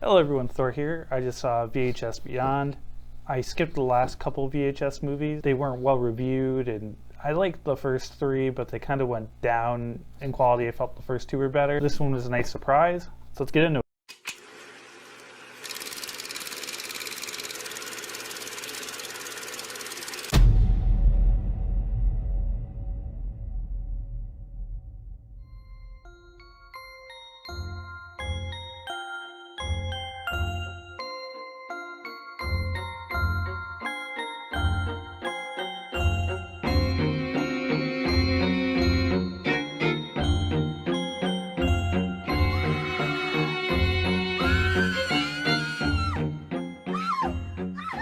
Hello everyone, Thor here. I just saw VHS Beyond. I skipped the last couple VHS movies. They weren't well reviewed, and I liked the first three, but they kind of went down in quality. I felt the first two were better. This one was a nice surprise, so let's get into it.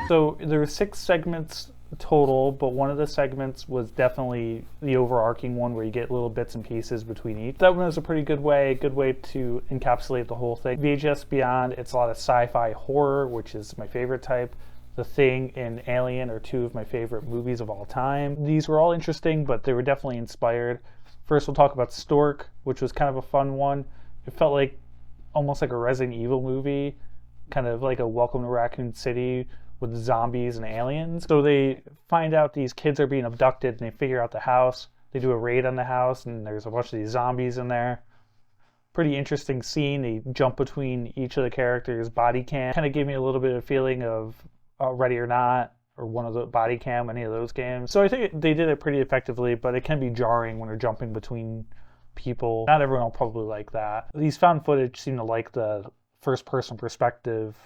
So there were 6 segments total, but one of the segments was definitely the overarching one where you get little bits and pieces between each. That one was a pretty good way to encapsulate the whole thing. VHS Beyond, it's a lot of sci-fi horror, which is my favorite type. The Thing and Alien are two of my favorite movies of all time. These were all interesting, but they were definitely inspired. First, we'll talk about Stork, which was kind of a fun one. It felt like almost like a Resident Evil movie, kind of like a Welcome to Raccoon City with zombies and aliens. So they find out these kids are being abducted and they figure out the house. They do a raid on the house and there's a bunch of these zombies in there. Pretty interesting scene. They jump between each of the characters' body cam. Kind of gave me a little bit of feeling of Ready or Not or one of the body cam, any of those games. So I think they did it pretty effectively, but it can be jarring when they're jumping between people. Not everyone will probably like that. These found footage seem to like the first person perspective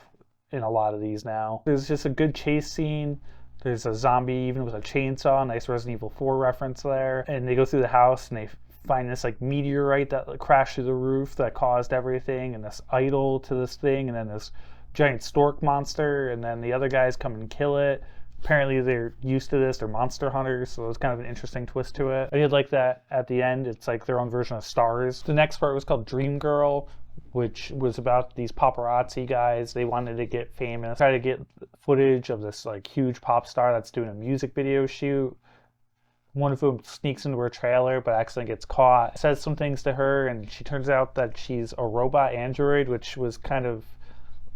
in a lot of these now. There's just a good chase scene. There's a zombie even with a chainsaw, nice Resident Evil 4 reference there. And they go through the house and they find this like meteorite that crashed through the roof that caused everything, and this idol to this thing, and then this giant stork monster, and then the other guys come and kill it. Apparently they're used to this, they're monster hunters, so it was kind of an interesting twist to it. I did like that at the end, it's like their own version of Stars. The next part was called Dream Girl, which was about these paparazzi guys. They wanted to get famous, try to get footage of this like huge pop star that's doing a music video shoot. One of them sneaks into her trailer but accidentally gets caught, says some things to her, and she turns out that she's a robot android, which was kind of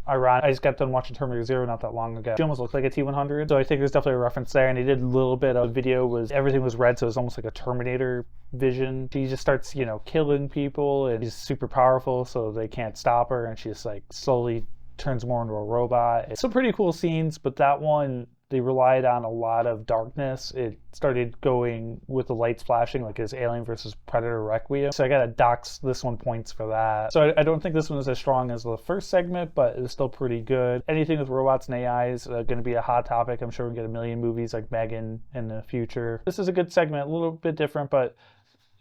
ironic. I just got done watching Terminator Zero not that long ago. She almost looked like a T-100, so I think there's definitely a reference there. And they did a little bit of video, was everything was red, so it was almost like a Terminator vision. She just starts, killing people, and she's super powerful, so they can't stop her, and she just like slowly turns more into a robot. It's some pretty cool scenes, but that one, they relied on a lot of darkness. It started going with the lights flashing like it's Alien versus Predator Requiem. So I gotta dox this one points for that. So I don't think this one is as strong as the first segment, but it's still pretty good. Anything with robots and AI is going to be a hot topic. I'm sure we'll get a million movies like Megan in the future. This is a good segment, a little bit different, but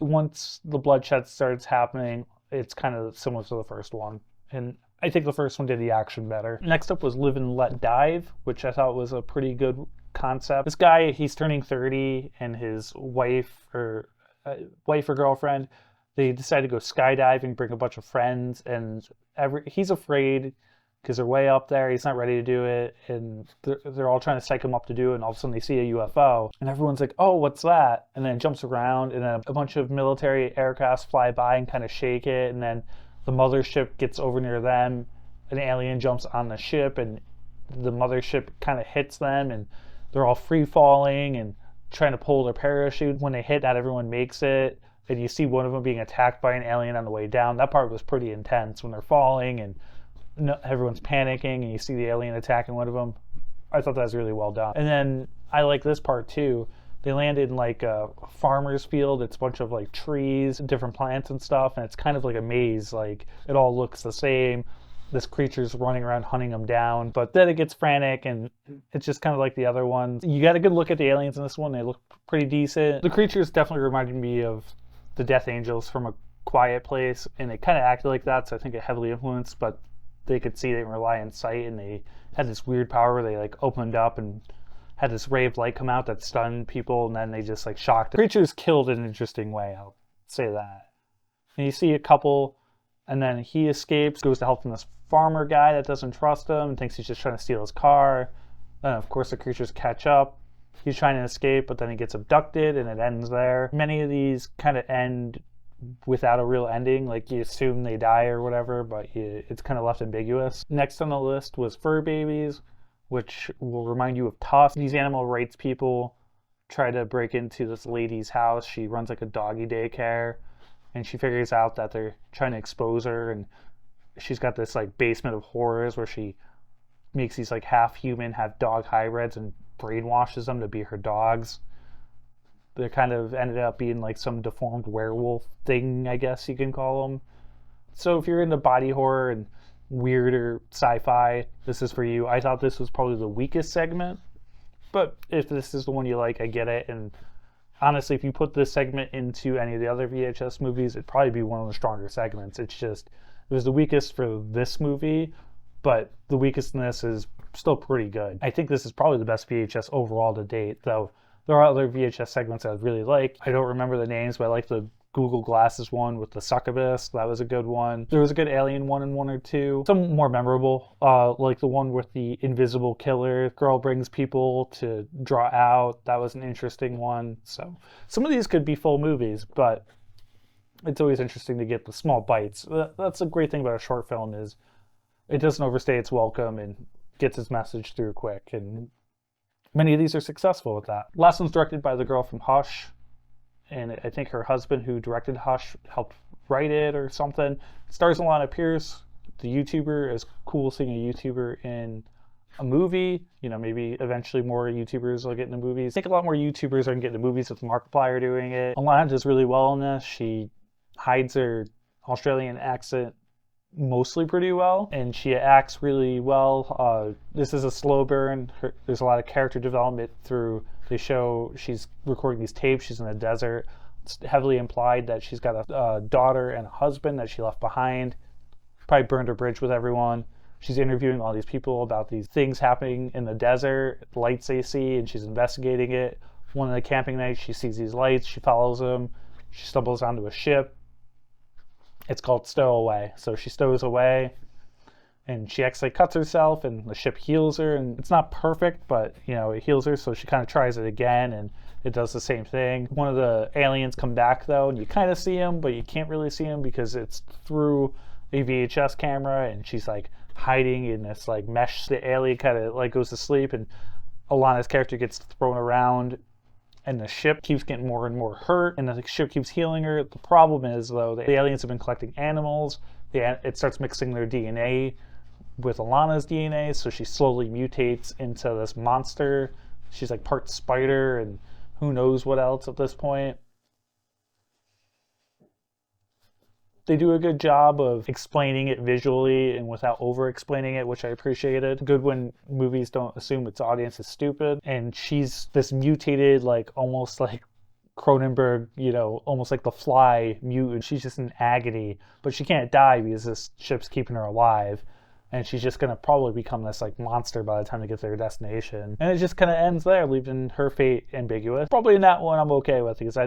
once the bloodshed starts happening, it's kind of similar to the first one. And I think the first one did the action better. Next up was Live and Let Dive, which I thought was a pretty good concept. This guy, he's turning 30, and his wife or girlfriend, they decide to go skydiving, bring a bunch of friends, and he's afraid because they're way up there. He's not ready to do it, and they're all trying to psych him up to do it, and all of a sudden they see a UFO, and everyone's like, oh, what's that? And then it jumps around, and then a bunch of military aircrafts fly by and kind of shake it, and then the mothership gets over near them, an alien jumps on the ship, and the mothership kind of hits them, and they're all free falling and trying to pull their parachute. When they hit, not everyone makes it, and you see one of them being attacked by an alien on the way down. That part was pretty intense when they're falling and everyone's panicking, and you see the alien attacking one of them. I thought that was really well done. And then I like this part too. They landed in like a farmer's field. It's a bunch of like trees, different plants and stuff, and it's kind of like a maze. Like it all looks the same. This creature's running around hunting them down, but then it gets frantic, and it's just kind of like the other ones. You got a good look at the aliens in this one. They look pretty decent. The creatures definitely reminded me of the Death Angels from A Quiet Place, and they kind of acted like that, so I think it heavily influenced, but they could see they didn't rely on sight, and they had this weird power where they like opened up and had this ray of light come out that stunned people, and then they just like shocked. The creature's killed in an interesting way, I'll say that. And you see a couple, and then he escapes, goes to help from this farmer guy that doesn't trust him and thinks he's just trying to steal his car. Then of course the creatures catch up. He's trying to escape, but then he gets abducted, and it ends there. Many of these kind of end without a real ending. Like, you assume they die or whatever, but it's kind of left ambiguous. Next on the list was Fur Babies, which will remind you of Tough. These animal rights people try to break into this lady's house. She runs like a doggy daycare, and she figures out that they're trying to expose her, and she's got this like basement of horrors where she makes these like half human, half dog hybrids and brainwashes them to be her dogs. They kind of ended up being like some deformed werewolf thing, I guess you can call them. So if you're into body horror and weirder sci-fi, this is for you. I thought this was probably the weakest segment, but if this is the one you like, I get it. And honestly, if you put this segment into any of the other VHS movies, it'd probably be one of the stronger segments. It's just, it was the weakest for this movie, but the weakest in this is still pretty good. I think this is probably the best VHS overall to date, though there are other VHS segments I really like. I don't remember the names, but I like the Google Glasses one with the succubus. That was a good one. There was a good Alien one and one or two. Some more memorable, like the one with the invisible killer. Girl brings people to draw out. That was an interesting one. So some of these could be full movies, but it's always interesting to get the small bites. That's a great thing about a short film, is it doesn't overstay its welcome and gets its message through quick. And many of these are successful with that. Last one's directed by the girl from Hush, and I think her husband who directed Hush helped write it or something. It stars Alana Pierce, the YouTuber. It's cool seeing a YouTuber in a movie. You know, maybe eventually more YouTubers will get into movies. I think a lot more YouTubers are going to get into movies with Markiplier doing it. Alana does really well in this. She hides her Australian accent mostly pretty well, and she acts really well. This is a slow burn. There's a lot of character development through. They show she's recording these tapes. She's in the desert. It's heavily implied that she's got a daughter and a husband that she left behind. Probably burned her bridge with everyone. She's interviewing all these people about these things happening in the desert, lights they see, and she's investigating it. One of the camping nights, she sees these lights. She follows them. She stumbles onto a ship. It's called Stowaway. So she stows away, and she actually cuts herself, and the ship heals her. And it's not perfect, but you know, it heals her. So she kind of tries it again, and it does the same thing. One of the aliens come back though, and you kind of see him, but you can't really see him because it's through a VHS camera, and she's like hiding in this like mesh. The alien kind of like goes to sleep, and Alana's character gets thrown around, and the ship keeps getting more and more hurt, and the ship keeps healing her. The problem is, though, the aliens have been collecting animals. It starts mixing their DNA with Alana's DNA, so she slowly mutates into this monster. She's like part spider and who knows what else at this point. They do a good job of explaining it visually and without over-explaining it, which I appreciated. Good when movies don't assume its audience is stupid. And she's this mutated, like almost like Cronenberg, you know, almost like the Fly mutant. She's just in agony, but she can't die because this ship's keeping her alive. And she's just going to probably become this like monster by the time they get to their destination. And it just kind of ends there, leaving her fate ambiguous. Probably in that one I'm okay with, because I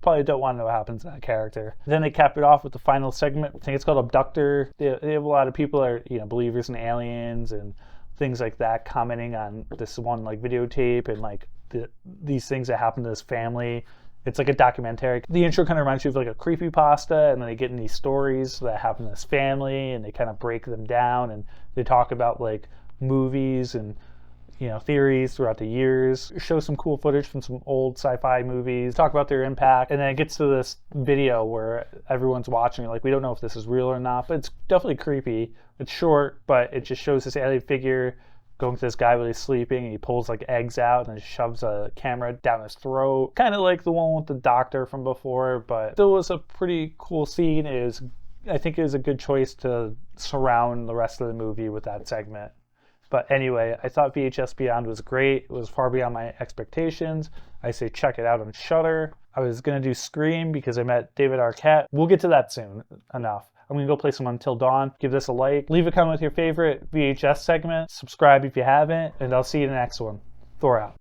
probably don't want to know what happens to that character. Then they cap it off with the final segment. I think it's called Abductor. They have a lot of people that are, you know, believers in aliens and things like that, commenting on this one like videotape and like these things that happen to this family. It's like a documentary. The intro kind of reminds you of like a creepypasta, and then they get in these stories that happen to this family, and they kind of break them down, and they talk about like movies and, you know, theories throughout the years. Show some cool footage from some old sci-fi movies, talk about their impact, and then it gets to this video where everyone's watching, like, we don't know if this is real or not, but it's definitely creepy. It's short, but it just shows this alien figure going to this guy while he's sleeping, and he pulls like eggs out and shoves a camera down his throat. Kind of like the one with the doctor from before, but still was a pretty cool scene. I think it was a good choice to surround the rest of the movie with that segment. But anyway, I thought VHS Beyond was great. It was far beyond my expectations. I say check it out on Shudder. I was going to do Scream because I met David Arquette. We'll get to that soon enough. I'm going to go play some Until Dawn. Give this a like. Leave a comment with your favorite VHS segment. Subscribe if you haven't. And I'll see you in the next one. Thor out.